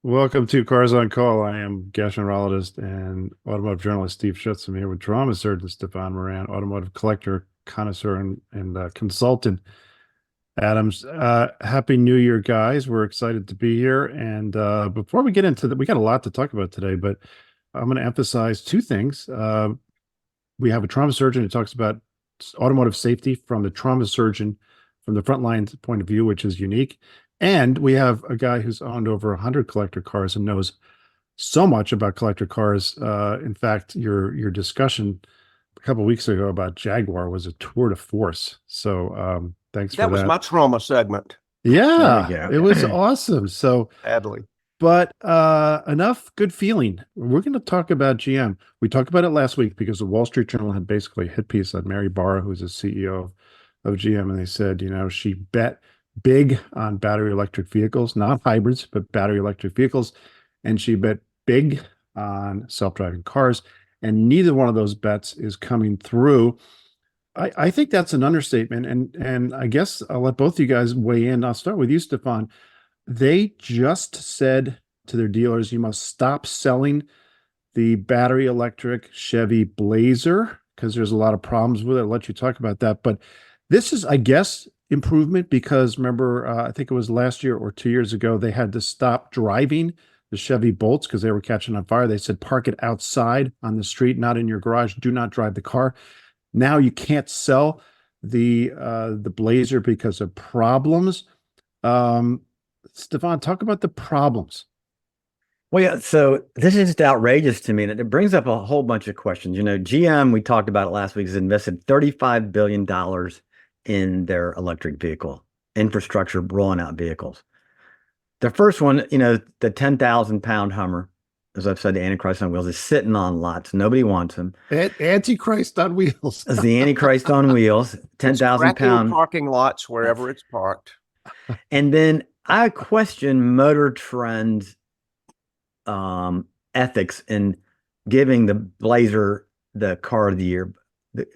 Welcome to Cars on Call. I am gastroenterologist and automotive journalist Steve Schutz. I'm here with drama surgeon Stephan Moran, automotive collector, connoisseur, and consultant Adams. Happy New Year, guys. We're excited to be here. And before we get into that, we got a lot to talk about today, but I'm going to emphasize two things. We have a trauma surgeon who talks about automotive safety from the trauma surgeon from the front line point of view, which is unique. And we have a guy who's owned over 100 collector cars and knows so much about collector cars. In fact, your discussion a couple of weeks ago about Jaguar was a tour de force. So thanks for That was that. my trauma segment, Yeah, it was awesome. So, sadly. but enough good feeling. We're going to talk about GM. We talked about it last week because the Wall Street Journal had basically a hit piece on Mary Barra, who's the CEO of GM, and they said, she bet big on battery electric vehicles, not hybrids, but battery electric vehicles. And she bet big on self-driving cars. And neither one of those bets is coming through. I think that's an understatement. And I guess I'll let both of you guys weigh in. I'll start with you, Stephan. They just said to their dealers, you must stop selling the battery electric Chevy Blazer because there's a lot of problems with it. I'll let you talk about that. But this is, I guess, improvement because remember, I think it was last year or 2 years ago, they had to stop driving the Chevy Bolts because they were catching on fire. They said, park it outside on the street, not in your garage. Do not drive the car. Now you can't sell the Blazer because of problems. Stephan, talk about the problems. Well, yeah, so this is just outrageous to me. And it brings up a whole bunch of questions. GM, we talked about it last week, has invested $35 billion in their electric vehicle infrastructure, rolling out vehicles. The first one, the 10,000-pound Hummer, as I've said, the Antichrist on wheels, is sitting on lots. Nobody wants them. Antichrist on wheels. It's the Antichrist on wheels, 10,000-pound parking lots wherever it's parked. And then I question Motor Trend's ethics in giving the Blazer the car of the year. The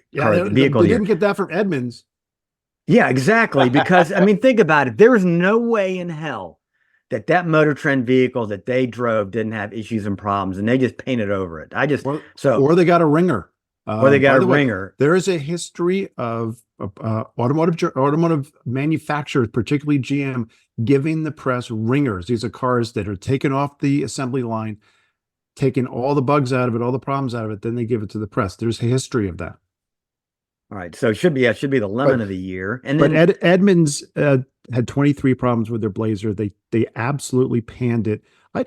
vehicle. They didn't get that from Edmunds. Yeah, exactly. Because think about it. There is no way in hell that Motor Trend vehicle that they drove didn't have issues and problems, and they just painted over it. Or they got a ringer. Or they got a ringer. There is a history of automotive manufacturers, particularly GM, giving the press ringers. These are cars that are taken off the assembly line, taking all the bugs out of it, all the problems out of it. Then they give it to the press. There's a history of that. All right, so it should be the lemon of the year. And then Edmunds had 23 problems with their Blazer. They absolutely panned it.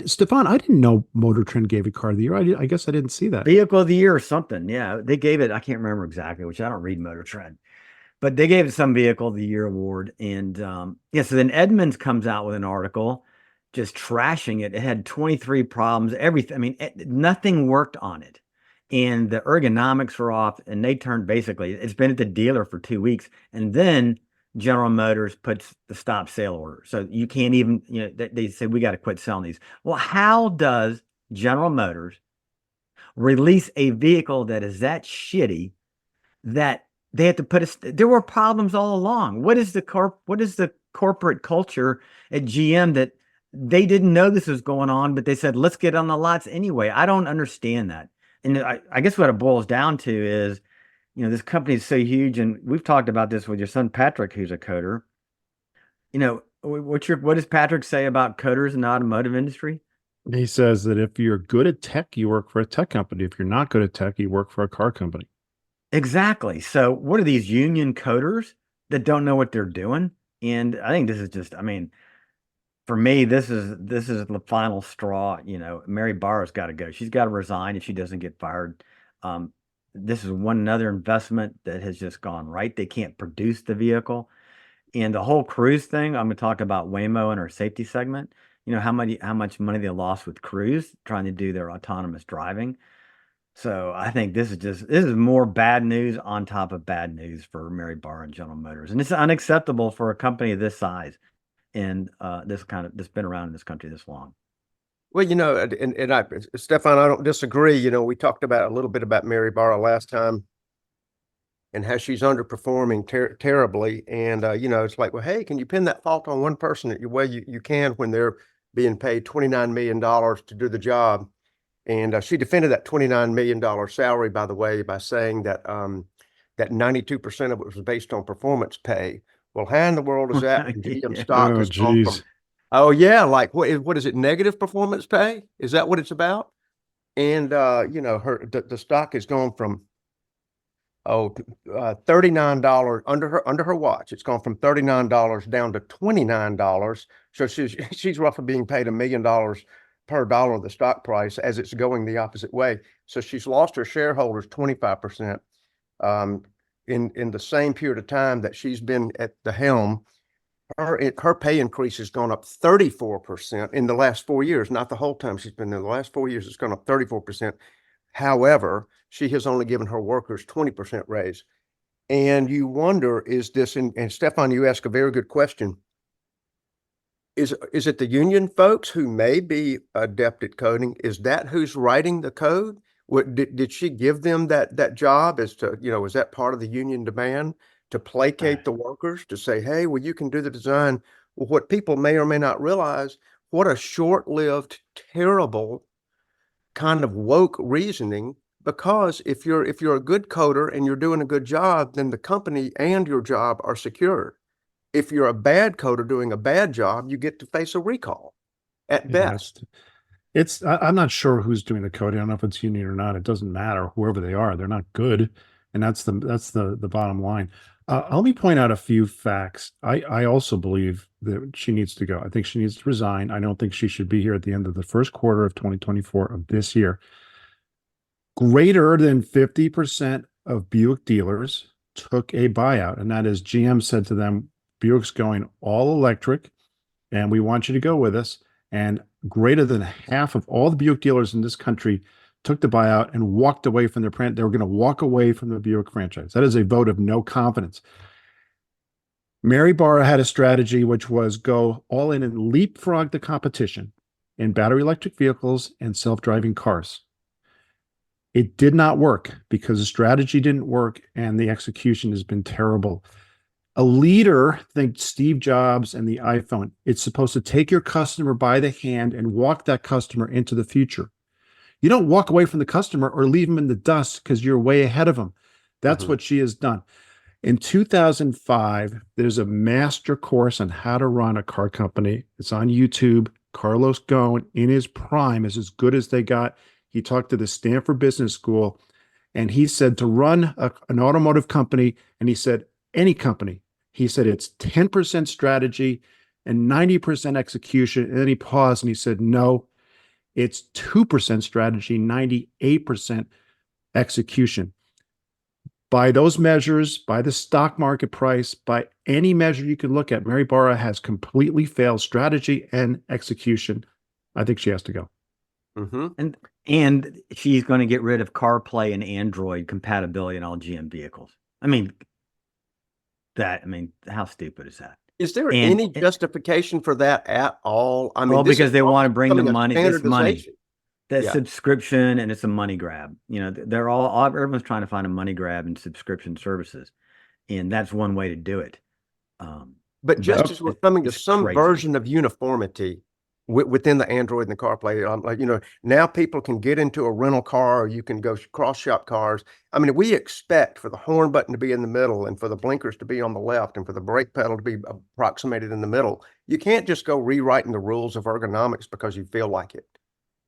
Stephan, I didn't know Motor Trend gave it car of the year. I guess I didn't see that. Vehicle of the year or something. Yeah, they gave it. I can't remember exactly, which I don't read Motor Trend, but they gave it some Vehicle of the Year award. And so then Edmunds comes out with an article just trashing it. It had 23 problems. Everything. Nothing worked on it. And the ergonomics were off, and they turned basically, it's been at the dealer for 2 weeks. And then General Motors puts the stop sale order. So you can't even, they say, we got to quit selling these. Well, how does General Motors release a vehicle that is that shitty that they have to there were problems all along? What is the corporate culture at GM that they didn't know this was going on, but they said, let's get on the lots anyway? I don't understand that. And I guess what it boils down to is, this company is so huge, and we've talked about this with your son, Patrick, who's a coder. What does Patrick say about coders in the automotive industry? He says that if you're good at tech, you work for a tech company. If you're not good at tech, you work for a car company. Exactly. So what are these union coders that don't know what they're doing? And I think this is just, for me, this is the final straw. Mary Barra's got to go. She's got to resign if she doesn't get fired. This is another investment that has just gone right. They can't produce the vehicle. And the whole Cruise thing, I'm going to talk about Waymo in our safety segment. How much money they lost with Cruise trying to do their autonomous driving. So I think this is more bad news on top of bad news for Mary Barra and General Motors. And it's unacceptable for a company of this size and that's been around in this country this long. Well, Stephan, I don't disagree. We talked about a little bit about Mary Barra last time and how she's underperforming terribly. And, it's like, well, hey, can you pin that fault on one person? You can when they're being paid $29 million to do the job. And she defended that $29 million salary, by the way, by saying that that 92% of it was based on performance pay. Well, how in the world is that when GM stock Oh, has gone from, geez. oh yeah, like what is it, negative performance pay? Is that what it's about? And you know, the stock has gone from $39 under her watch. It's gone from $39 down to $29. So she's roughly being paid $1 million per dollar of the stock price as it's going the opposite way. So she's lost her shareholders 25% in the same period of time that she's been at the helm. Her pay increase has gone up 34% in the last 4 years, not the whole time she's been there. The last 4 years, it's gone up 34%. However, she has only given her workers 20% raise. And you wonder, is this, and Stephan, you ask a very good question. Is it the union folks who may be adept at coding? Is that who's writing the code? Did she give them that job as to, you know, is that part of the union demand to placate the workers to say, hey, well, you can do the design? Well, what people may or may not realize, what a short-lived, terrible kind of woke reasoning, because if you're a good coder and you're doing a good job, then the company and your job are secured. If you're a bad coder doing a bad job, you get to face a recall at best. I'm not sure who's doing the coding. I don't know if it's union or not. It doesn't matter. Whoever they are, they're not good, and that's the bottom line. Let me point out a few facts. I also believe that she needs to go. I think she needs to resign. I don't think she should be here at the end of the first quarter of 2024 of this year. Greater than 50% of Buick dealers took a buyout, and that is GM said to them, Buick's going all electric, and we want you to go with us. And greater than half of all the Buick dealers in this country took the buyout and walked away from their brand. They were going to walk away from the Buick franchise. That is a vote of no confidence. Mary Barra had a strategy, which was go all in and leapfrog the competition in battery electric vehicles and self-driving cars. It did not work because the strategy didn't work and the execution has been terrible. A leader, think Steve Jobs and the iPhone, it's supposed to take your customer by the hand and walk that customer into the future. You don't walk away from the customer or leave them in the dust because you're way ahead of them. That's what she has done. In 2005, there's a master course on how to run a car company. It's on YouTube. Carlos Ghosn, in his prime, is as good as they got. He talked to the Stanford Business School, and he said to run an automotive company, and he said, any company, he said it's 10% strategy and 90% execution. And then he paused and he said, no, it's 2% strategy, 98% execution. By those measures, by the stock market price, by any measure you can look at, Mary Barra has completely failed strategy and execution. I think she has to go. And she's going to get rid of CarPlay and Android compatibility in all GM vehicles. I mean, how stupid is that? Is there any justification for that at all? I mean, well, because they want to bring the money, that Yeah. subscription, and it's a money grab. You know, everyone's trying to find a money grab in subscription services, and that's one way to do it. But just as we're coming to it's some crazy. version of uniformity within the Android and the CarPlay, like, you know, now people can get into a rental car, or you can go cross shop cars. I mean, we expect for the horn button to be in the middle and for the blinkers to be on the left and for the brake pedal to be approximated in the middle. You can't just go rewriting the rules of ergonomics because you feel like it.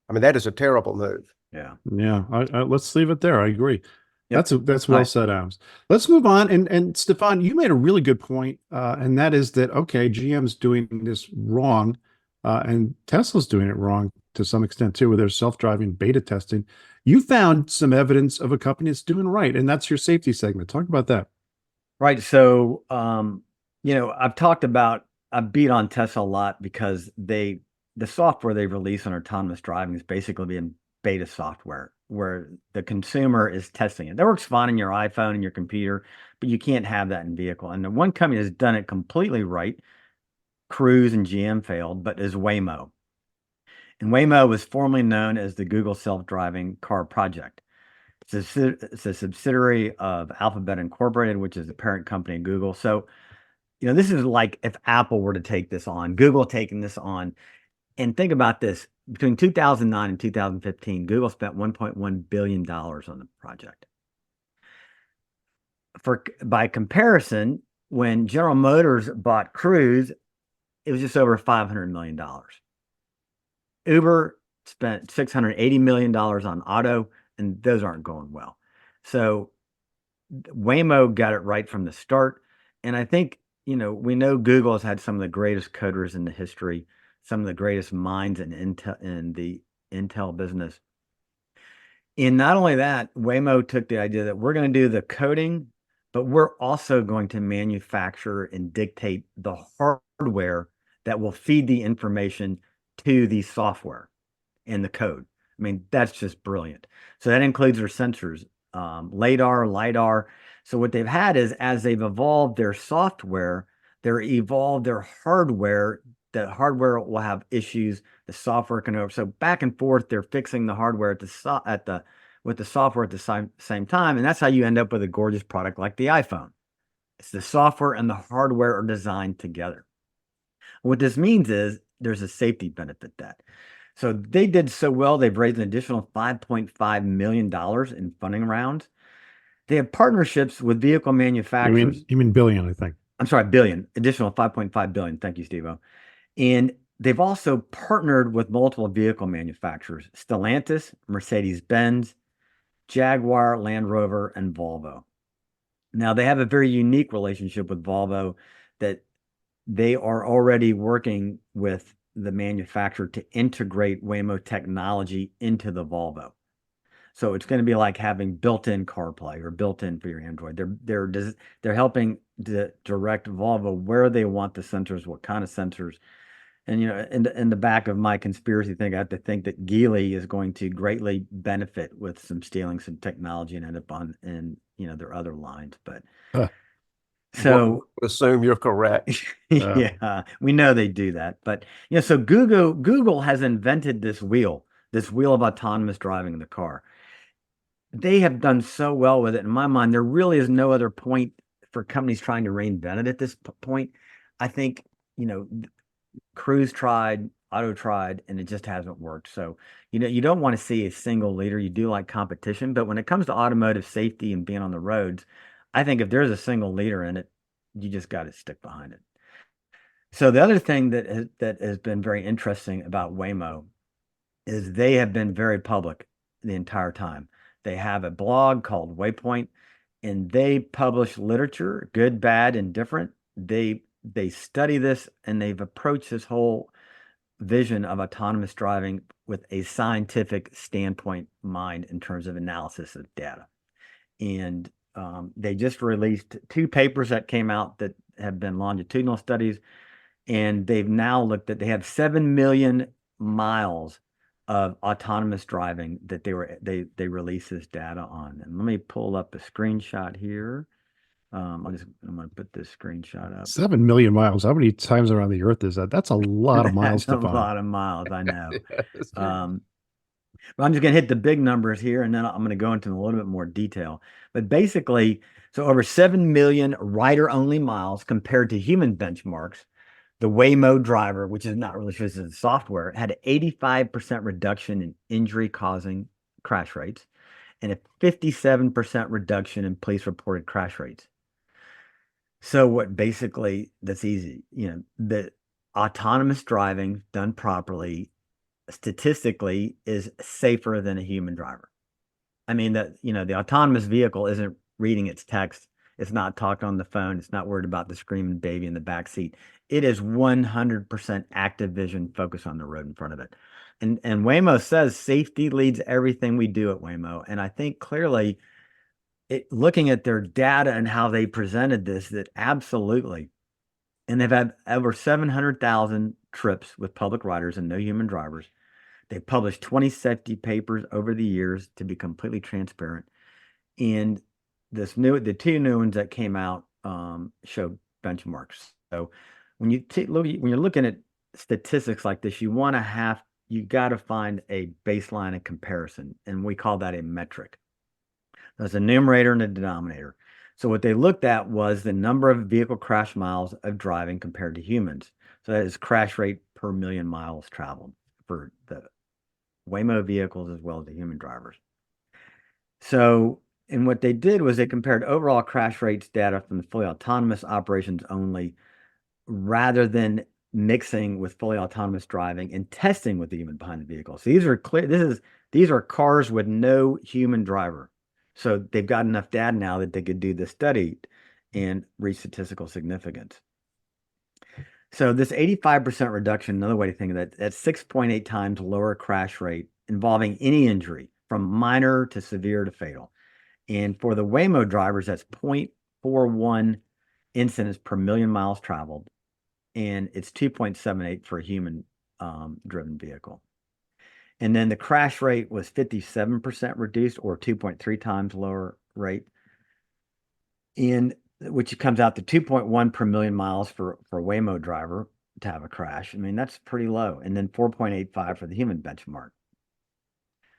I mean, that is a terrible move. Yeah. Let's leave it there. I agree. Yep. That's well said, Adams. Let's move on. And Stephan, you made a really good point, and that is that, okay, GM's doing this wrong, and Tesla's doing it wrong to some extent too, with their self-driving beta testing. You found some evidence of a company that's doing right, and that's your safety segment. Talk about that. Right. So, you know, I beat on Tesla a lot because the software they release on autonomous driving is basically being beta software where the consumer is testing it. That works fine on your iPhone and your computer, but you can't have that in vehicle. And the one company that's done it completely right, Cruise and GM failed, but is Waymo. And Waymo was formerly known as the Google Self-Driving Car Project. It's a subsidiary of Alphabet Incorporated, which is the parent company of Google. So, you know, this is like if Apple were to take this on, Google taking this on. And think about this. Between 2009 and 2015, Google spent $1.1 billion on the project. By comparison, when General Motors bought Cruise, it was just over $500 million. Uber spent $680 million on auto, and those aren't going well. So Waymo got it right from the start. And I think, we know Google has had some of the greatest coders in the history, some of the greatest minds in the Intel business. And not only that, Waymo took the idea that we're going to do the coding, but we're also going to manufacture and dictate the hardware that will feed the information to the software and the code. I mean, that's just brilliant. So that includes their sensors, radar, LiDAR. So what they've had is, as they've evolved their software, they're evolved their hardware. The hardware will have issues. The software can over. So back and forth, they're fixing the hardware with the software at the same time, and that's how you end up with a gorgeous product like the iPhone. It's the software and the hardware are designed together. What this means is there's a safety benefit that. So they did so well, they've raised an additional $5.5 million in funding rounds. They have partnerships with vehicle manufacturers. You mean billion, I think. I'm sorry, billion, additional 5.5 billion. Thank you, Steve-O. And they've also partnered with multiple vehicle manufacturers, Stellantis, Mercedes-Benz, Jaguar, Land Rover, and Volvo. Now, they have a very unique relationship with Volvo that they are already working with the manufacturer to integrate Waymo technology into the Volvo. So it's going to be like having built-in CarPlay or built-in for your Android. They're helping to direct Volvo where they want the sensors, what kind of sensors. And in the back of my conspiracy thing, I have to think that Geely is going to greatly benefit with stealing some technology and end up in their other lines. But so assume you're correct. yeah, we know they do that. But so Google has invented this wheel of autonomous driving in the car. They have done so well with it. In my mind, there really is no other point for companies trying to reinvent it at this point. I think, Cruise tried, Auto tried, and it just hasn't worked. So, you don't want to see a single leader. You do like competition. But when it comes to automotive safety and being on the roads, I think if there's a single leader in it, you just got to stick behind it. So the other thing that has been very interesting about Waymo is they have been very public the entire time. They have a blog called Waypoint, and they publish literature, good, bad, and different. They study this, and they've approached this whole vision of autonomous driving with a scientific standpoint mind in terms of analysis of data. And they just released 2 papers that came out that have been longitudinal studies, and they've now looked at, they have 7 million miles of autonomous driving that they released this data on. And let me pull up a screenshot here. I'm going to put this screenshot up. 7 million miles. How many times around the earth is that? That's a lot of miles. That's a lot of miles, I know. But I'm just going to hit the big numbers here, and then I'm going to go into a little bit more detail. But basically, so over 7 million rider-only miles compared to human benchmarks. The Waymo driver, which is not really just the software, had an 85% reduction in injury-causing crash rates and a 57% reduction in police-reported crash rates. So what basically, that's easy. The autonomous driving done properly, statistically, is safer than a human driver. I mean, the autonomous vehicle isn't reading its text. It's not talking on the phone. It's not worried about the screaming baby in the back seat. It is 100% active vision focused on the road in front of it. And Waymo says safety leads everything we do at Waymo. And I think clearly, looking at their data and how they presented this, that absolutely. And they've had over 700,000 trips with public riders and no human drivers. They've published 20 safety papers over the years to be completely transparent. And the 2 new ones that came out show benchmarks. So when you're looking at statistics like this, you got to find a baseline of comparison, and we call that a metric. There's a numerator and a denominator. So what they looked at was the number of vehicle crash miles of driving compared to humans. So that is crash rate per million miles traveled for the Waymo vehicles as well as the human drivers. So, and what they did was they compared overall crash rates data from the fully autonomous operations only, rather than mixing with fully autonomous driving and testing with the human behind the vehicle. So these are clear. These are cars with no human driver. So they've got enough data now that they could do this study and reach statistical significance. So this 85% reduction, another way to think of that, that's 6.8 times lower crash rate involving any injury from minor to severe to fatal. And for the Waymo drivers, that's 0.41 incidents per million miles traveled. And it's 2.78 for a human driven vehicle. And then the crash rate was 57% reduced, or 2.3 times lower rate, in which comes out to 2.1 per million miles for a Waymo driver to have a crash. I mean, that's pretty low. And then 4.85 for the human benchmark.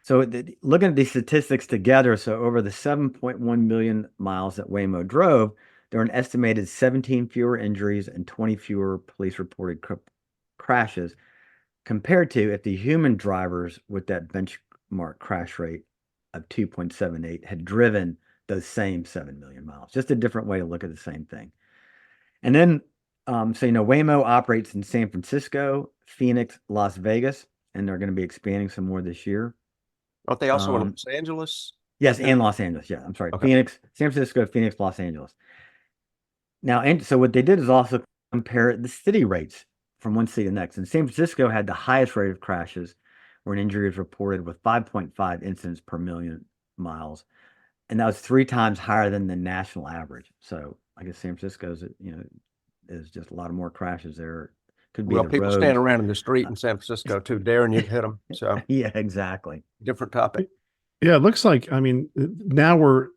So looking at these statistics together, so over the 7.1 million miles that Waymo drove, there were an estimated 17 fewer injuries and 20 fewer police reported crashes compared to if the human drivers with that benchmark crash rate of 2.78 had driven those same 7 million miles. Just a different way to look at the same thing. And then, so, Waymo operates in San Francisco, Phoenix, Las Vegas, and they're going to be expanding some more this year. Aren't they also in Los Angeles? Yes, and Los Angeles. Yeah, I'm sorry. Okay. Phoenix, San Francisco, Phoenix, Los Angeles. Now, and so what they did is also compare the city rates from one city to the next. And San Francisco had the highest rate of crashes where an injury is reported with 5.5 incidents per million miles. And that was 3 times higher than the national average. So I guess San Francisco's, is just a lot of more crashes there. Could be Well, the people roads. stand around in the street in San Francisco too, daring you to hit them. So Yeah, exactly. different topic. Yeah, it looks like, I mean, now we're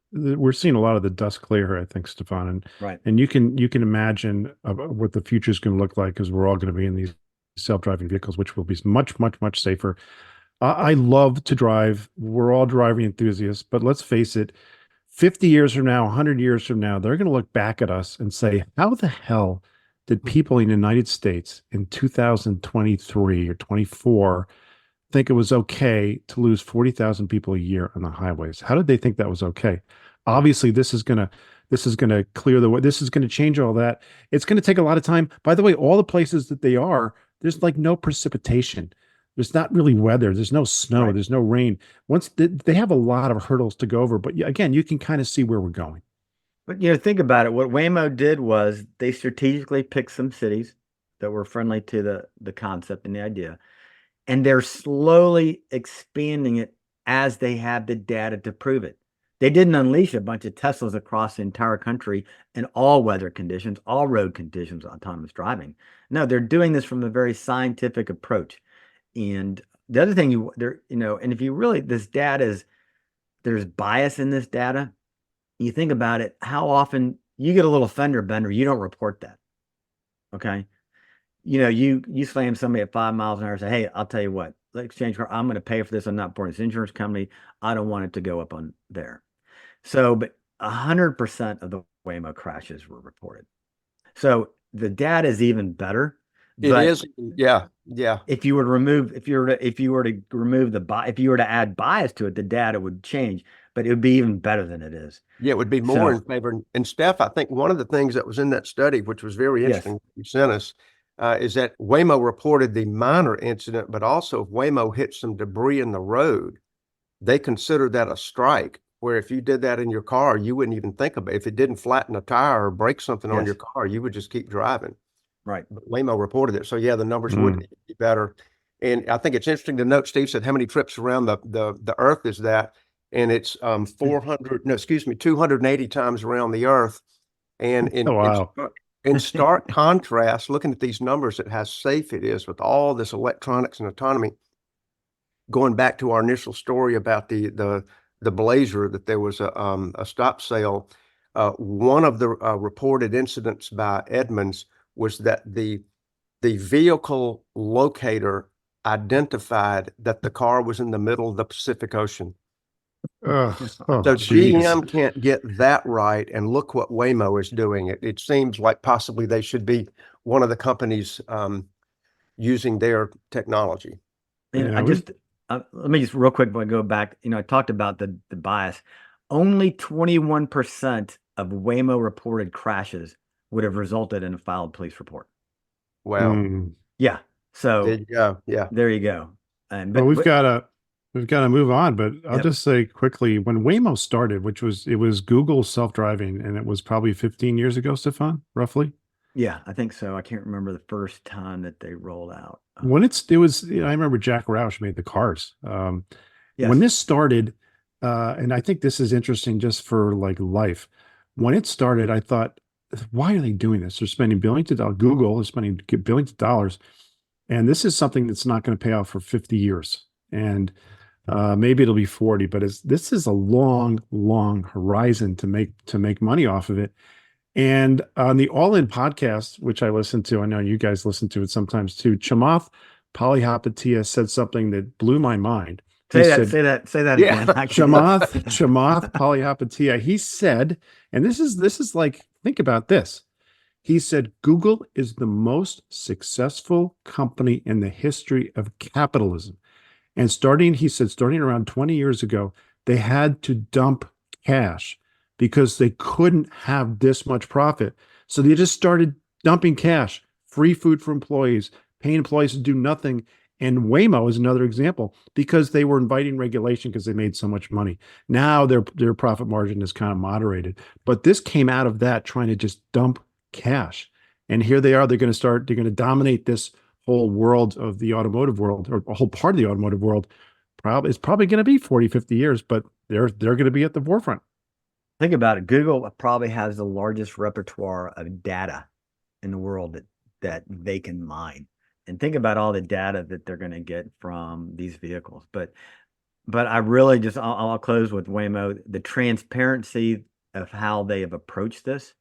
seeing a lot of the dust clear, I think, Stephan, and Right. and you can imagine what the future is going to look like, because we're all going to be in these self-driving vehicles, which will be much, much, much safer. I love to drive. We're all driving enthusiasts, but let's face it, 50 years from now, 100 years from now, they're going to look back at us and say, how the hell did people in the United States in 2023 or 24 think it was okay to lose 40,000 people a year on the highways? How did they think that was okay? Obviously, this is going to clear the way. This is going to change all that. It's going to take a lot of time. By the way, all the places that they are, there's like no precipitation. There's not really weather. There's no snow. Right. There's no rain. Once they have a lot of hurdles to go over, but again, you can kind of see where we're going. But think about it. What Waymo did was they strategically picked some cities that were friendly to the concept and the idea, and they're slowly expanding it as they have the data to prove it. They didn't unleash a bunch of Teslas across the entire country in all weather conditions, all road conditions, autonomous driving. No, they're doing this from a very scientific approach. And the other thing and if you really, this data there's bias in this data. You think about it, how often you get a little fender bender, you don't report that. Okay. You slam somebody at 5 miles an hour and say, hey, I'll tell you what, let's exchange car. I'm going to pay for this. I'm not supporting this insurance company. I don't want it to go up on there. So, but 100% of the Waymo crashes were reported. So the data is even better. It is. Yeah. Yeah. If you were to add bias to it, the data would change, but it would be even better than it is. Yeah, it would be more in favor. And Steph, I think one of the things that was in that study, which was very interesting, you sent us, is that Waymo reported the minor incident, but also if Waymo hit some debris in the road, they consider that a strike, where if you did that in your car, you wouldn't even think about it. If it didn't flatten a tire or break something on your car, you would just keep driving. Right. But Waymo reported it. So yeah, the numbers would be better. And I think it's interesting to note, Steve said, how many trips around the earth is that? And it's 280 times around the earth. And in stark contrast, looking at these numbers at how safe it is with all this electronics and autonomy, going back to our initial story about the Blazer, that there was a stop sale. One of the reported incidents by Edmunds was that the vehicle locator identified that the car was in the middle of the Pacific Ocean. Oh, So geez. GM can't get that right, and look what Waymo is doing. It seems like possibly they should be one of the companies using their technology. And Yeah, I just let me just real quick before I go back. I talked about the bias. Only 21% of Waymo reported crashes would have resulted in a filed police report. Wow. Yeah. So There you go. Yeah. there you go. And well, but we've got to move on, but I'll Yep. just say quickly, when Waymo started, it was Google self-driving, and it was probably 15 years ago, Stefan, roughly. yeah, I think so. I can't remember the first time that they rolled out. When it was, I remember Jack Roush made the cars. When Yes. this started, and I think this is interesting just for like life. When it started, I thought, why are they doing this? They're spending billions of dollars. Google is spending billions of dollars, and this is something that's not going to pay off for 50 years. And maybe it'll be 40, but this is a long, long horizon to make money off of it. And on the All In podcast, which I listen to, I know you guys listen to it sometimes too. Chamath Palihapitiya said something that blew my mind. He Say that. said, Say that Yeah. again. Chamath Palihapitiya. He said, and this is like, think about this. He said, Google is the most successful company in the history of capitalism. And he said, starting around 20 years ago, they had to dump cash because they couldn't have this much profit. So they just started dumping cash, free food for employees, paying employees to do nothing. And Waymo is another example because they were inviting regulation because they made so much money. Now their profit margin is kind of moderated. But this came out of that trying to just dump cash. And here they are. They're going to dominate this whole world of the automotive world, or a whole part of the automotive world. It's probably going to be 40, 50 years, but they're going to be at the forefront. Think about it. Google probably has the largest repertoire of data in the world that they can mine. And think about all the data that they're going to get from these vehicles. But I really just, I'll close with Waymo. The transparency of how they have approached this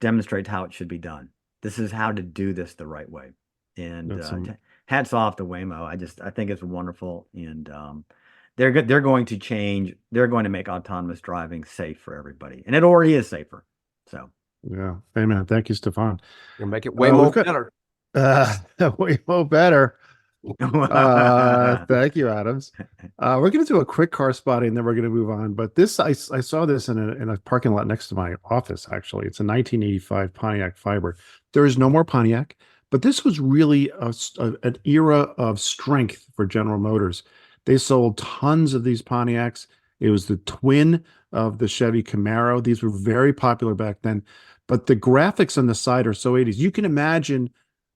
demonstrates how it should be done. This is how to do this the right way. And hats off to Waymo. I think it's wonderful. And they're going to change. They're going to make autonomous driving safe for everybody. And it already is safer. So. Yeah. Amen. Thank you, Stefan. You'll make it way more better. Way more better. Thank you, Adams. We're going to do a quick car spotting, and then we're going to move on. But this, I saw this in a parking lot next to my office. Actually, it's a 1985 Pontiac Firebird. There is no more Pontiac, but this was really an era of strength for General Motors. They sold tons of these Pontiacs. It was the twin of the Chevy Camaro. These were very popular back then. But the graphics on the side are so 80s. You can imagine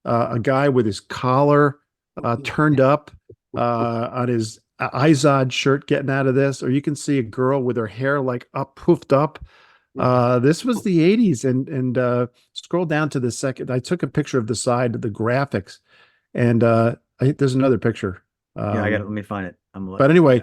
a guy with his collar turned up on his Izod shirt getting out of this, or you can see a girl with her hair like up, poofed up. This was the 80s, and scroll down to the second. I took a picture of the side of the graphics, and I think there's another picture. Yeah, I got it. Let me find it. But anyway,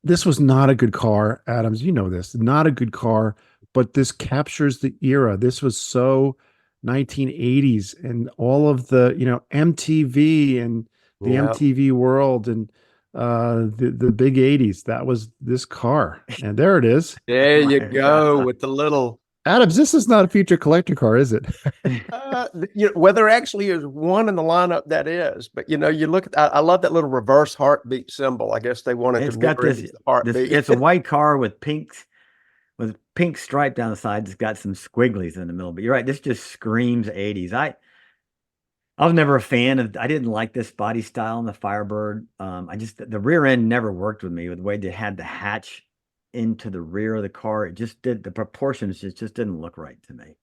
this was not a good car, Adams. You know this, not a good car, but this captures the era. This was so 1980s, and all of the, MTV and the MTV world, and the big 80s. That was this car. And there it is. There you go with the little Adams. This is not a future collector car, is it? Whether actually is one in the lineup, that is. But you look at, I love that little reverse heartbeat symbol. I guess they wanted it's to got this heartbeat. It's a white car with pink stripe down the side. It's got some squigglies in the middle. But you're right. This just screams 80s. I was never a fan of. I didn't like this body style in the Firebird. The rear end never worked with me with the way they had the hatch into the rear of the car. It just the proportions just didn't look right to me.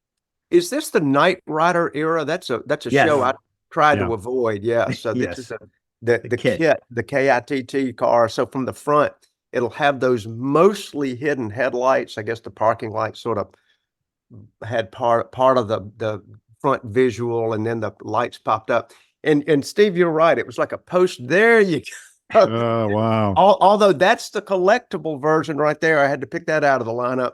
Is this the Knight Rider era? That's a Yes. show I tried to avoid. Yeah. So Yes. this is the kit, the KITT car. So from the front, it'll have those mostly hidden headlights. I guess the parking lights sort of had part of the front visual, and then the lights popped up. And Steve, you're right. It was like a post. There you go. Oh, wow. Although that's the collectible version right there. I had to pick that out of the lineup.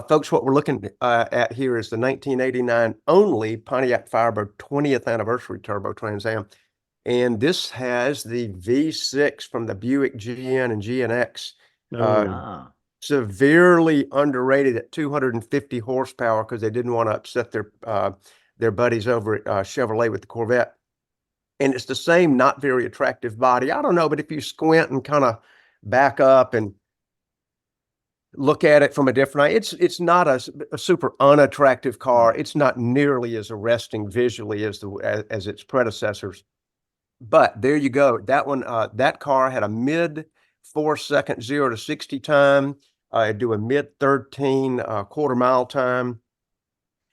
Folks, what we're looking at here is the 1989 only Pontiac Firebird 20th anniversary turbo Trans Am. And this has the V6 from the Buick GN and GNX. Oh, Ah, Severely underrated at 250 horsepower because they didn't want to upset their buddies over at Chevrolet with the Corvette. And it's the same not very attractive body. I don't know, but if you squint and kind of back up and look at it from a different eye, it's not a super unattractive car. It's not nearly as arresting visually as its predecessors. But there you go. That one, that car had a mid 4-second 0 to 60 time. It'd do a mid 13 quarter mile time.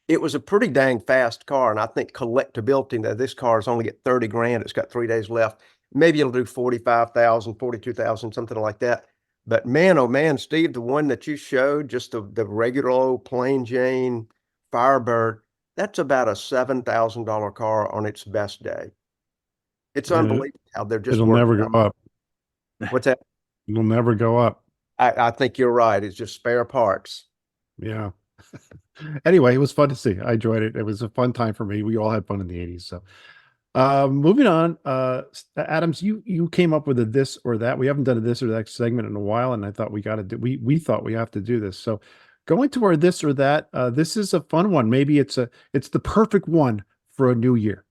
It was a pretty dang fast car, and I think collectability, that this car is only at 30 grand. It's got 3 days left. Maybe it'll do 45,000, 42,000, something like that. But man, oh man, Steve, the one that you showed, just the regular old plain Jane Firebird, that's about a $7,000 car on its best day. It's unbelievable how they're just it'll never go up. What's that? It'll never go up. I think you're right. It's just spare parts. Yeah. Anyway, it was fun to see. I enjoyed it. It was a fun time for me. We all had fun in the 80s. So moving on, Adams, you came up with a this or that. We haven't done a this or that segment in a while, and I thought we thought we have to do this. So going to our this or that, this is a fun one. Maybe it's the perfect one for a new year.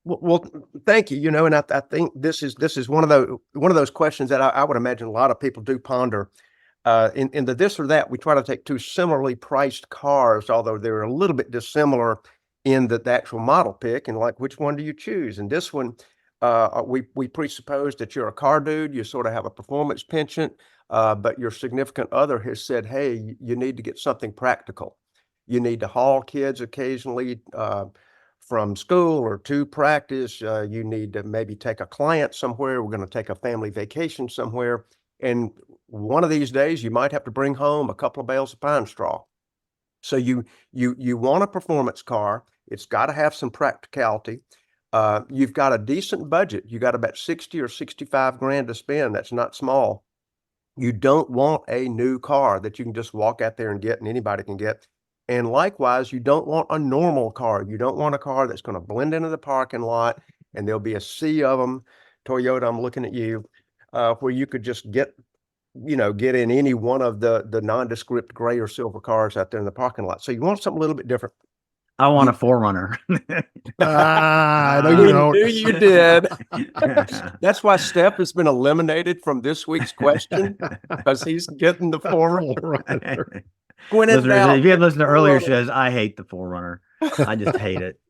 Well, thank you. And I think this is one of those questions that I would imagine a lot of people do ponder. In the this or that, we try to take two similarly priced cars, although they're a little bit dissimilar in the actual model pick, and like, which one do you choose? And this one, we presuppose that you're a car dude, you sort of have a performance penchant, but your significant other has said, hey, you need to get something practical. You need to haul kids occasionally from school or to practice. You need to maybe take a client somewhere. We're going to take a family vacation somewhere. And one of these days, you might have to bring home a couple of bales of pine straw. So you want a performance car. It's got to have some practicality. You've got a decent budget. You got about 60 or 65 grand to spend. That's not small. You don't want a new car that you can just walk out there and get and anybody can get. And likewise, you don't want a normal car. You don't want a car that's going to blend into the parking lot and there'll be a sea of them. Toyota, I'm looking at you, where you could just get in any one of the nondescript gray or silver cars out there in the parking lot. So you want something a little bit different. I want a 4Runner. I know I you don't. knew you did. That's why Steph has been eliminated from this week's question, because he's getting the 4Runner. Listeners, if you had listened to earlier shows, I hate the 4Runner. I just hate it.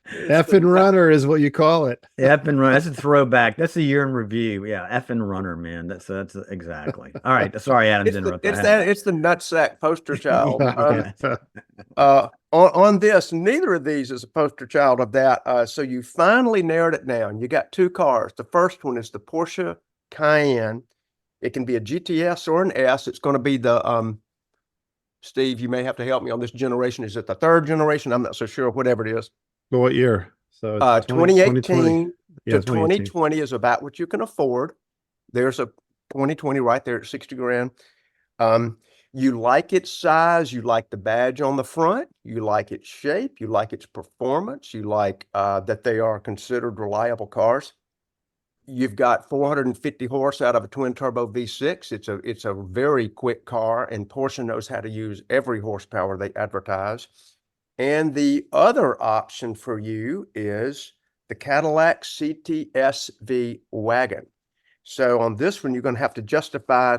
Effing runner is what you call it. Effing runner. That's a throwback. That's a year in review. Yeah, effing runner, man. That's exactly. All right. Sorry, Adams, interrupted. It's the nutsack poster child. On this, neither of these is a poster child of that. So you finally narrowed it down. You got two cars. The first one is the Porsche Cayenne. It can be a GTS or an S. It's going to be the Steve, you may have to help me on this generation. Is it the third generation? I'm not so sure, whatever it is. Well, what year? So 2018 Yeah, to 2020 is about what you can afford. There's a 2020 right there at 60 grand. You like its size, you like the badge on the front, you like its shape, you like its performance, you like that they are considered reliable cars. You've got 450 horse out of a twin turbo V6. It's a very quick car, and Porsche knows how to use every horsepower they advertise. And the other option for you is the Cadillac CTS-V wagon. So on this one, you're going to have to justify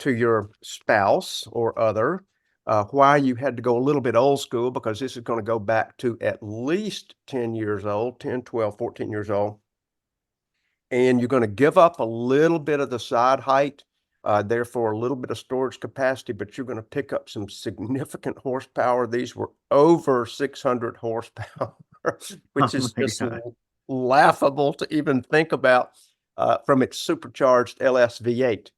to your spouse or other why you had to go a little bit old school, because this is going to go back to at least 10 years old, 10, 12, 14 years old. And you're going to give up a little bit of the side height, therefore a little bit of storage capacity, but you're going to pick up some significant horsepower. These were over 600 horsepower, which is just laughable to even think about from its supercharged LS V8.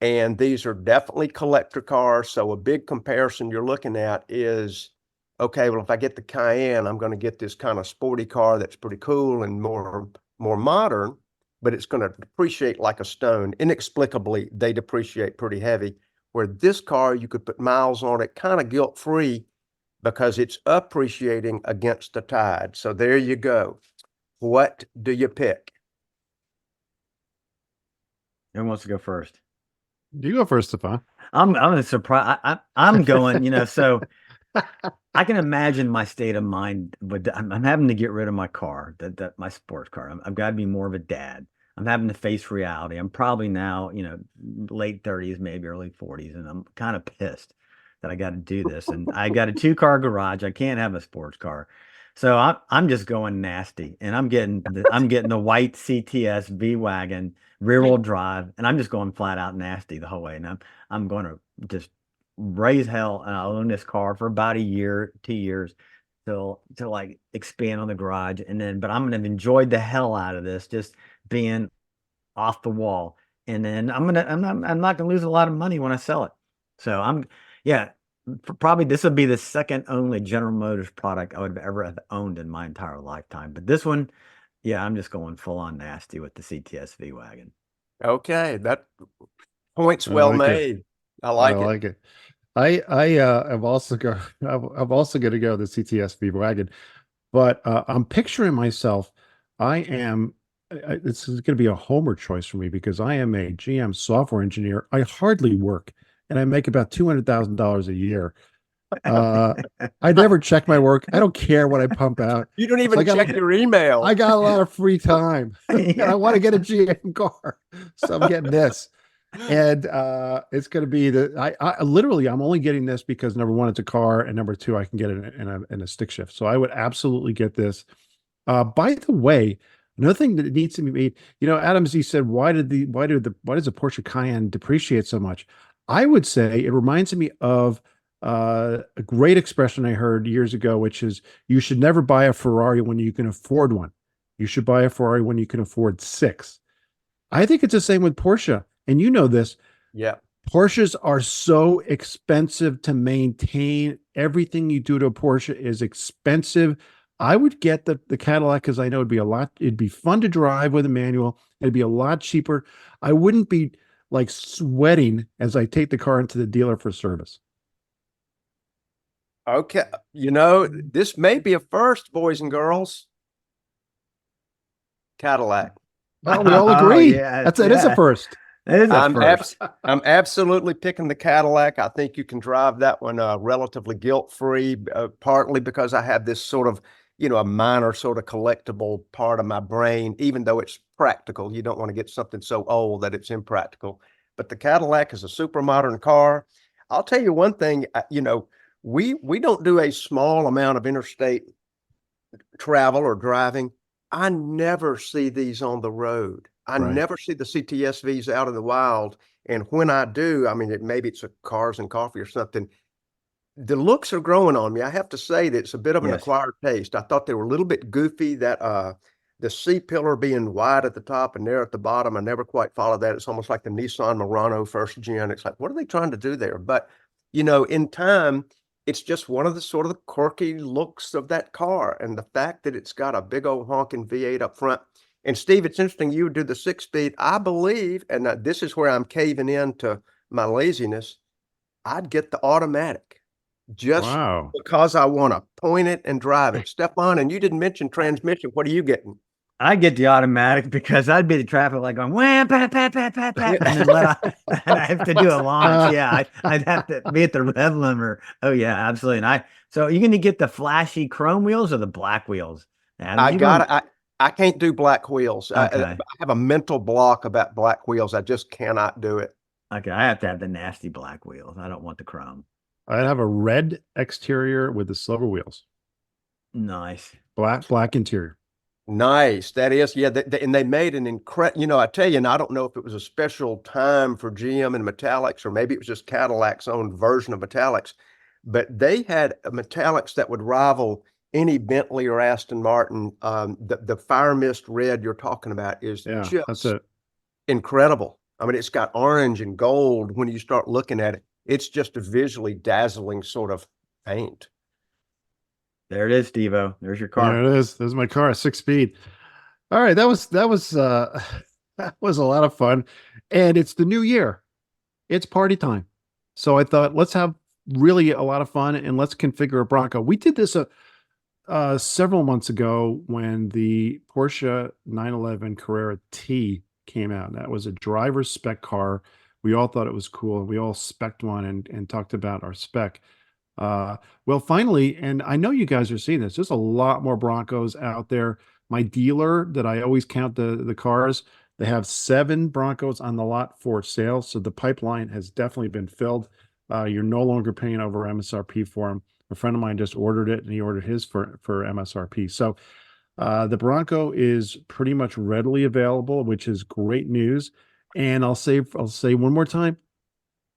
And these are definitely collector cars. So a big comparison you're looking at is, okay, well, if I get the Cayenne, I'm going to get this kind of sporty car that's pretty cool and more modern, but it's going to depreciate like a stone. Inexplicably, they depreciate pretty heavy, where this car, you could put miles on it kind of guilt-free because it's appreciating against the tide. So there you go. What do you pick? Who wants to go first? You go first, Stephan. I'm surprised. I'm going, so I can imagine my state of mind, but I'm having to get rid of my car, that my sports car. I've got to be more of a dad. I'm having to face reality. I'm probably now, late 30s, maybe early 40s, and I'm kind of pissed that I got to do this. And I got a 2-car garage. I can't have a sports car. So I'm just going nasty, and I'm getting the white CTS-V wagon, rear-wheel drive, and I'm just going flat out nasty the whole way. And I'm going to just raise hell, and I'll own this car for about a year, 2 years, till to like expand on the garage, but I'm gonna have enjoyed the hell out of this, just being off the wall, and then I'm not gonna lose a lot of money when I sell it. So probably this would be the second only General Motors product I would have ever have owned in my entire lifetime. But this one, I'm just going full on nasty with the CTS-V wagon. Okay, that point's well made. I like it. I'm also going to go the CTS-V wagon, but I'm picturing myself. This is going to be a homer choice for me because I am a GM software engineer. I hardly work, and I make about $200,000 a year. I never check my work. I don't care what I pump out. You don't even check your email. I got a lot of free time, and I want to get a GM car, so I'm getting this. And it's going to be I literally, I'm only getting this because number one, it's a car, and number two, I can get it in a stick shift. So I would absolutely get this. By the way, another thing that needs to be made, Adams, he said, why does the Porsche Cayenne depreciate so much? I would say it reminds me of a great expression I heard years ago, which is you should never buy a Ferrari when you can afford one. You should buy a Ferrari when you can afford 6. I think it's the same with Porsche. And you know this. Yeah. Porsches are so expensive to maintain. Everything you do to a Porsche is expensive. I would get the Cadillac because I know it'd be fun to drive with a manual. It'd be a lot cheaper. I wouldn't be like sweating as I take the car into the dealer for service. Okay. This may be a first, boys and girls. Cadillac. Well, we all agree. It is a first. It is a first. I'm absolutely picking the Cadillac. I think you can drive that one relatively guilt-free, partly because I have this sort of, a minor sort of collectible part of my brain, even though it's practical. You don't want to get something so old that it's impractical. But the Cadillac is a super modern car. I'll tell you one thing, we don't do a small amount of interstate travel or driving. I never see these on the road. I never see the CTS-Vs out in the wild. And when I do, maybe it's a Cars and Coffee or something. The looks are growing on me. I have to say that it's a bit of an acquired taste. I thought they were a little bit goofy, that the C-pillar being wide at the top and narrow at the bottom. I never quite followed that. It's almost like the Nissan Murano first gen. It's like, what are they trying to do there? But, in time, it's just one of the sort of the quirky looks of that car. And the fact that it's got a big old honking V8 up front. And Steve, it's interesting you would do the 6-speed. I believe, and this is where I'm caving into my laziness, I'd get the automatic just because I want to point it and drive it. Stephan, and you didn't mention transmission. What are you getting? I get the automatic because I'd be the traffic light going wham, pat, pat, pat, pat, pat, and then I have to do a launch. I'd have to be at the rev limiter. Oh yeah, absolutely. And so you're going to get the flashy chrome wheels or the black wheels? I can't do black wheels. Okay. I have a mental block about black wheels. I just cannot do it. Okay, I have to have the nasty black wheels. I don't want the chrome. I'd have a red exterior with the silver wheels. Nice. Black interior. Nice. That is, yeah. And they made an incredible, I tell you, and I don't know if it was a special time for GM and metallics, or maybe it was just Cadillac's own version of metallics, but they had metallics that would rival any Bentley or Aston Martin. The fire mist red you're talking about is just incredible. It's got orange and gold. When you start looking at it, it's just a visually dazzling sort of paint. There it is, Steve-O. There's your car. There it is. There's my car, 6-speed. All right, that was that was a lot of fun, and it's the new year. It's party time, so I thought let's have really a lot of fun and let's configure a Bronco. We did this several months ago when the Porsche 911 Carrera T came out. That was a driver's spec car. We all thought it was cool. We all spec'd one and talked about our spec. Well, finally, and I know you guys are seeing this, there's a lot more Broncos out there. My dealer that I always count the cars, they have 7 Broncos on the lot for sale. So the pipeline has definitely been filled. You're no longer paying over MSRP for them. A friend of mine just ordered it and he ordered his for MSRP. So the Bronco is pretty much readily available, which is great news. And I'll say one more time,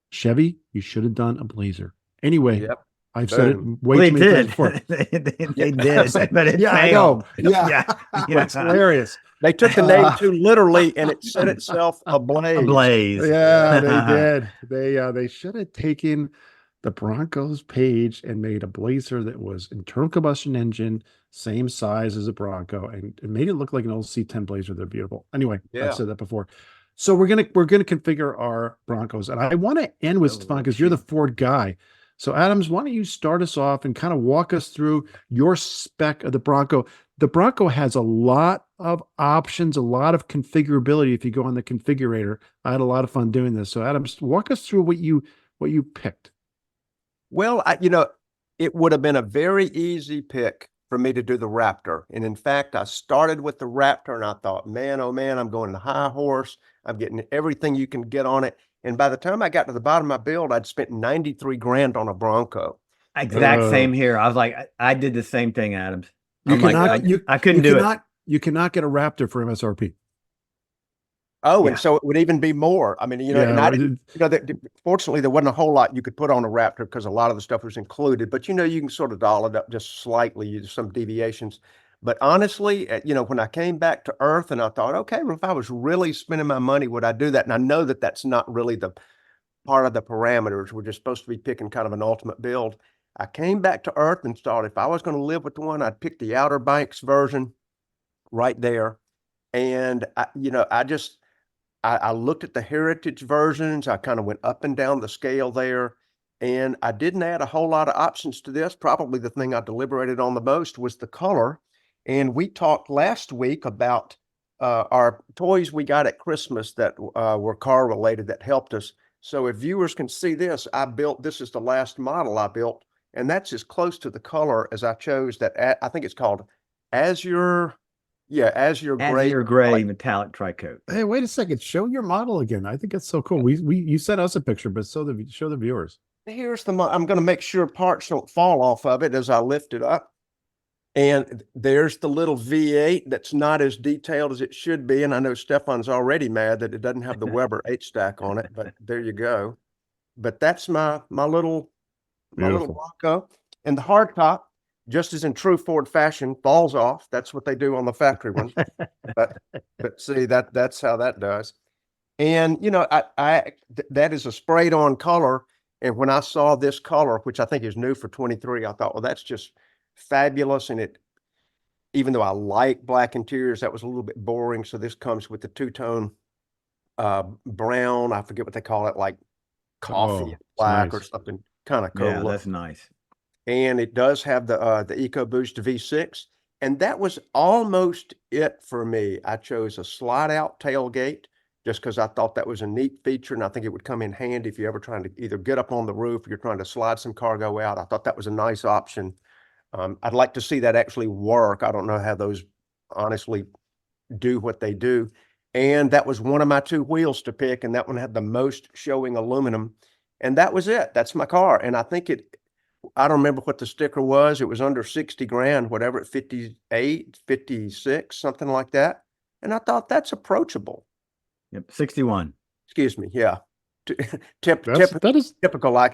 Chevy, you should have done a Blazer. Anyway, Yep. I've said it Boom. way Well, too they many times did. before. They did, but it Yeah, I failed. know. Yeah, Yeah. it's hilarious. They took the name too literally, and it set itself ablaze. A blaze. Yeah, they did. They should have taken the Broncos page and made a Blazer that was internal combustion engine, same size as a Bronco, and made it look like an old C10 Blazer. They're beautiful. Anyway, Yeah. I've said that before. So we're gonna configure our Broncos, and I want to end with Stephan because you're the Ford guy. So Adams, why don't you start us off and kind of walk us through your spec of the Bronco? The Bronco has a lot of options, a lot of configurability. If you go on the configurator, I had a lot of fun doing this. So Adams, walk us through what you picked. Well, it would have been a very easy pick for me to do the Raptor. And in fact, I started with the Raptor and I thought, man, oh man, I'm going to high horse. I'm getting everything you can get on it. And by the time I got to the bottom of my build, I'd spent 93 grand on a Bronco. Exact same here. I was like, I did the same thing, Adams. I couldn't do it. You cannot get a Raptor for MSRP. Oh, Yeah. and so it would even be more. I mean, and I didn't, fortunately, there wasn't a whole lot you could put on a Raptor because a lot of the stuff was included. But, you can sort of dial it up just slightly, use some deviations. But honestly, when I came back to earth and I thought, okay, well, if I was really spending my money, would I do that? And I know that that's not really the part of the parameters. We're just supposed to be picking kind of an ultimate build. I came back to earth and thought if I was going to live with one, I'd pick the Outer Banks version right there. And, I looked at the heritage versions. I kind of went up and down the scale there, and I didn't add a whole lot of options to this. Probably the thing I deliberated on the most was the color. And we talked last week about our toys we got at Christmas that were car related that helped us. So if viewers can see this, this is the last model I built, and that's as close to the color as I chose that. I think it's called Azure. Yeah, Azure gray metallic tricoat. Hey, wait a second. Show your model again. I think that's so cool. You sent us a picture, but show the viewers. Here's I'm going to make sure parts don't fall off of it as I lift it up. And there's the little V8 that's not as detailed as it should be. And I know Stephan's already mad that it doesn't have the Weber H-stack on it, but there you go. But that's my little Bronco. And the hardtop, just as in true Ford fashion, falls off. That's what they do on the factory one. but see, that's how that does. And that is a sprayed on color. And when I saw this color, which I think is new for 23, I thought, well, that's just fabulous. And even though I like black interiors, that was a little bit boring. So this comes with the two-tone brown. I forget what they call it, like coffee black or something kind of cool. Yeah, that's nice. And it does have the EcoBoost V6. And that was almost it for me. I chose a slide out tailgate just because I thought that was a neat feature. And I think it would come in handy if you're ever trying to either get up on the roof or you're trying to slide some cargo out. I thought that was a nice option. I'd like to see that actually work. I don't know how those honestly do what they do. And that was one of my 2 wheels to pick. And that one had the most showing aluminum. And that was it. That's my car. And I think I don't remember what the sticker was. It was under 60 grand, whatever, at 58, 56, something like that. And I thought that's approachable. Yep, 61. Excuse me. Yeah. That is typical. I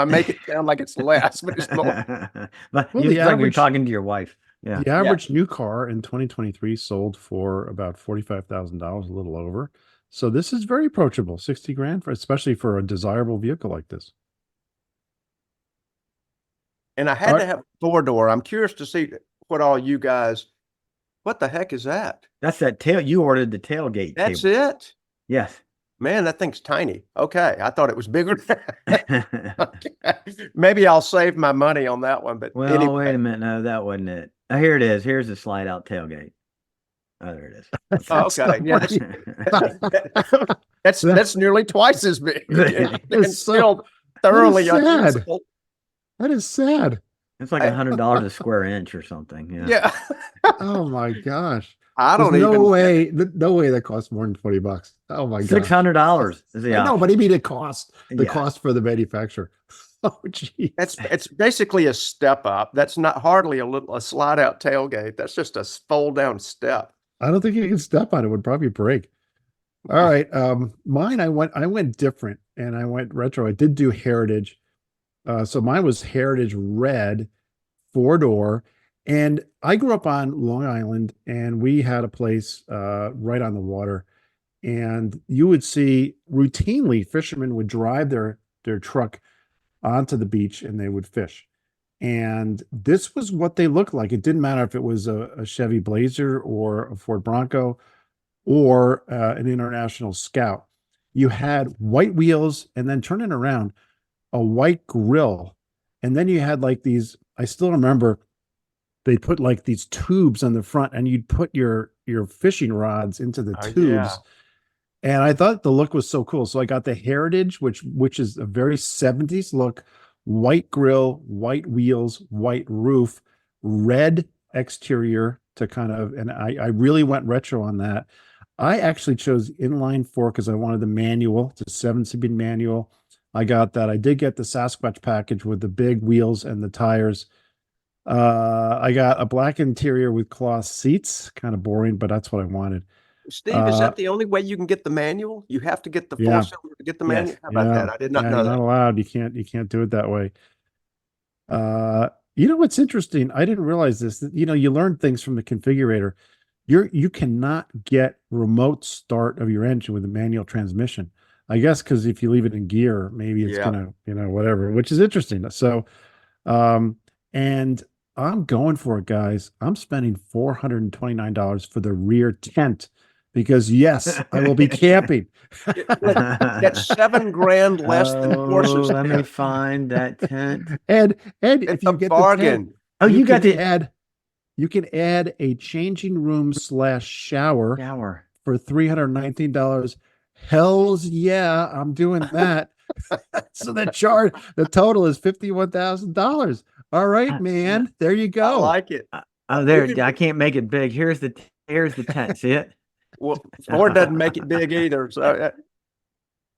make it sound like it's less, but it's not. But Well, you're talking to your wife. Yeah. the average new car in 2023 sold for about $45,000, a little over. So this is very approachable, 60 grand, especially for a desirable vehicle like this. And I had to have a 4-door. I'm curious to see what the heck is that? That's that tail. You ordered the tailgate. That's table. it? Yes. Man, that thing's tiny. Okay, I thought it was bigger than that. Okay. Maybe I'll save my money on that one, but Well, wait a minute. No, that wasn't it. Oh, here it is. Here's the slide out tailgate. Oh, there it is. That's okay, not yeah, what you- that's nearly twice as big, and It's so- still thoroughly sad. unusable. That is sad. It's like $100 a square inch or something. Yeah. Yeah, Oh my gosh. I There's don't no even. way, no way that costs more than $20. Oh my god. $600 is the I know, option. but I mean the cost Yeah. For the manufacturer. Oh geez. It's basically a step up. That's not hardly a slide out tailgate. That's just a fold down step. I don't think you can step on it. It would probably break. All right. Mine, I went different and I went retro. I did do Heritage. So mine was Heritage Red, 4-door. And I grew up on Long Island and we had a place right on the water. And you would see routinely fishermen would drive their truck onto the beach and they would fish. And this was what they looked like. It didn't matter if it was a Chevy Blazer or a Ford Bronco or an International Scout. You had white wheels and then turning around a white grill. And then you had like these, I still remember they put like these tubes on the front and you'd put your fishing rods into the Oh, tubes. yeah. And I thought the look was so cool. So I got the Heritage, which is a very 70s look, white grill, white wheels, white roof, red exterior to kind of, and I really went retro on that. I actually chose inline four because I wanted the manual, it's a 7-speed manual. I got that. I did get the Sasquatch package with the big wheels and the tires. I got a black interior with cloth seats, kind of boring, but that's what I wanted. Steve, is that the only way you can get the manual? You have to get the Yeah. 4-cylinder to get the Yes. manual? How about that? I did not know you're that. not allowed. You can't do it that way. You know what's interesting? I didn't realize this. You know, you learn things from the configurator. You cannot get remote start of your engine with a manual transmission. I guess because if you leave it in gear, maybe it's Yeah. gonna, whatever, which is interesting. So, and I'm going for it, guys. I'm spending $429 for the rear tent because yes, I will be camping. That's $7,000 less than Porsche's. Let me find that tent. And if It's you a get bargain. the tent, Oh, you got can the add you can add a changing room / shower shower. for $319. Hells yeah, I'm doing that. So the total is $51,000. All right, man. There you I go. like it. Oh, there. I can't make it big. Here's the tent. See it? Well, Ford doesn't make it big either. So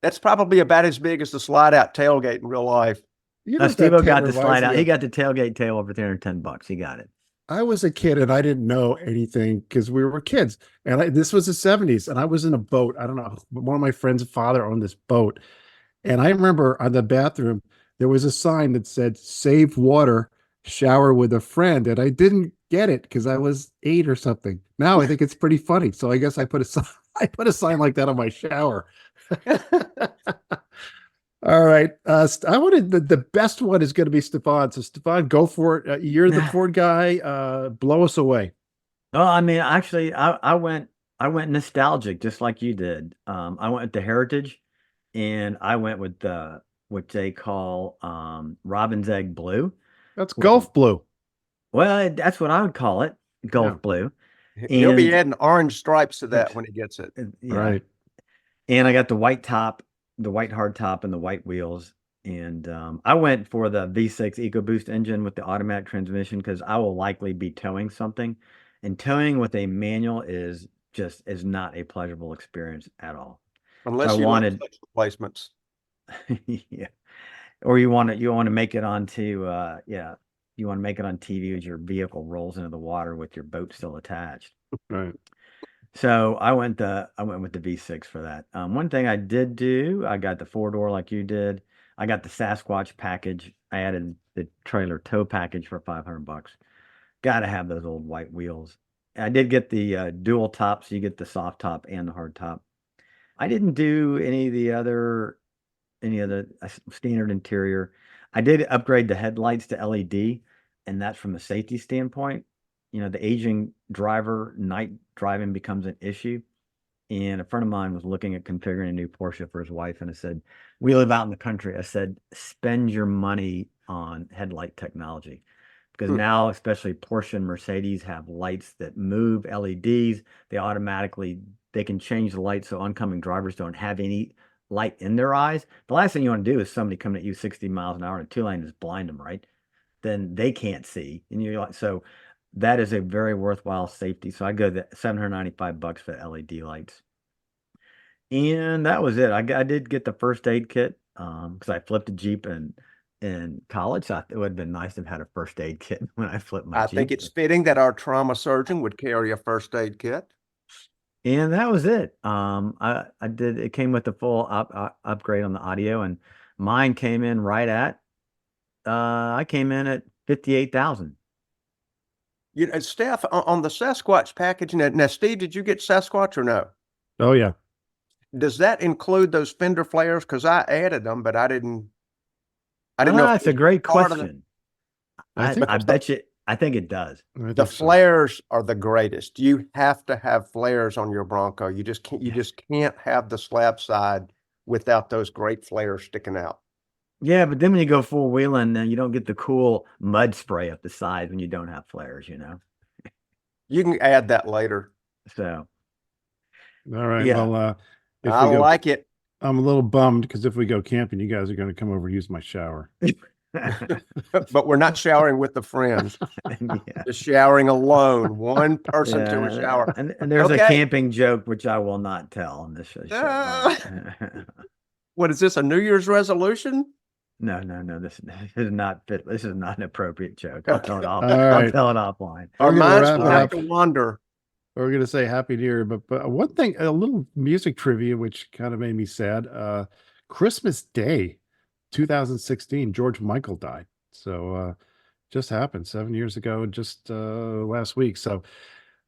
that's probably about as big as the slide out tailgate in real life. You know what that Steve-O tent got the reminds slide me out. of? He got the tailgate tail over $310. He got it. I was a kid and I didn't know anything because we were kids. And this was the 70s and I was in a boat. I don't know. One of my friends' father owned this boat. And I remember on the bathroom, there was a sign that said, save water, shower with a friend. And I didn't get it because I was 8 or something. Now I think it's pretty funny. So I guess I put a sign like that on my shower. All right. I wanted the best one is going to be Stephan. So Stephan, go for it. You're the Ford guy. Blow us away. Oh, I mean, actually, I went nostalgic just like you did. I went with the Heritage, and I went with what they call Robin's Egg Blue. That's Gulf Blue. Well, that's what I would call it, Gulf Yeah. Blue. He'll be And- adding orange stripes to that when he gets it. Yeah. Right. And I got the white top, the white hard top, and the white wheels. And I went for the V6 EcoBoost engine with the automatic transmission because I will likely be towing something. And towing with a manual is not a pleasurable experience at all. Unless I you wanted- want clutch replacements. Yeah. Or you want to make it onto you want to make it on TV as your vehicle rolls into the water with your boat still attached. Right. So I went with the V6 for that. One thing I did do, I got the 4-door like you did. I got the Sasquatch package. I added the trailer tow package for $500. Got to have those old white wheels. I did get the dual top, so you get the soft top and the hard top. I didn't do any other standard interior. I did upgrade the headlights to LED, and that's from a safety standpoint. You know, the aging driver, night driving becomes an issue. and a friend of mine was looking at configuring a new Porsche for his wife, and I said, we live out in the country. I said, spend your money on headlight technology, because now, especially Porsche and Mercedes have lights that move, LEDs. They can change the light so oncoming drivers don't have any light in their eyes. The last thing you want to do is somebody coming at you 60 miles an hour in a 2-lane just blind them, right? Then they can't see. And you're like, so that is a very worthwhile safety. So I go to $795 for LED lights. And that was it. I did get the first aid kit because I flipped a Jeep in college. So it would have been nice to have had a first aid kit when I flipped my Jeep. I think it's fitting that our trauma surgeon would carry a first aid kit. And that was it. It came with the full upgrade on the audio, and mine came in right at, I came in at 58,000. You know, Steph, on the Sasquatch package, now, Steve, did you get Sasquatch or no? Oh yeah. Does that include those fender flares? Because I added them, but I didn't know. That's a great question. I think I think it does. The flares are the greatest. You have to have flares on your Bronco. You just can't have the slab side without those great flares sticking out. Yeah, but then when you go full wheeling, then you don't get the cool mud spray up the sides when you don't have flares, you know. You can add that later. So, all right. Yeah. Well, I like it. I'm a little bummed because if we go camping, you guys are going to come over and use my shower. But we're not showering with the friends. Yeah. Just showering alone, one person to a shower. And there's Okay. a camping joke which I will not tell on this show. What is this, a New Year's resolution? No. This is not fit. This is not an appropriate joke. I'll tell it off. All right. I'll tell it offline. Our We're gonna minds wrap will it have up. to wander. We're going to say Happy New Year, but one thing, a little music trivia, which kind of made me sad. Christmas Day, 2016, George Michael died. So just happened 7 years ago, just last week. So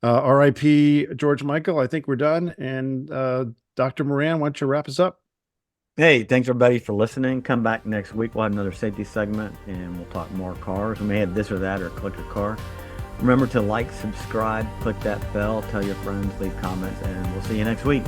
R.I.P. George Michael. I think we're done. And Dr. Moran, why don't you wrap us up? Hey, thanks everybody for listening. Come back next week. We'll have another safety segment and we'll talk more cars. We may have this or that or click a car. Remember to like, subscribe, click that bell, tell your friends, leave comments, and we'll see you next week.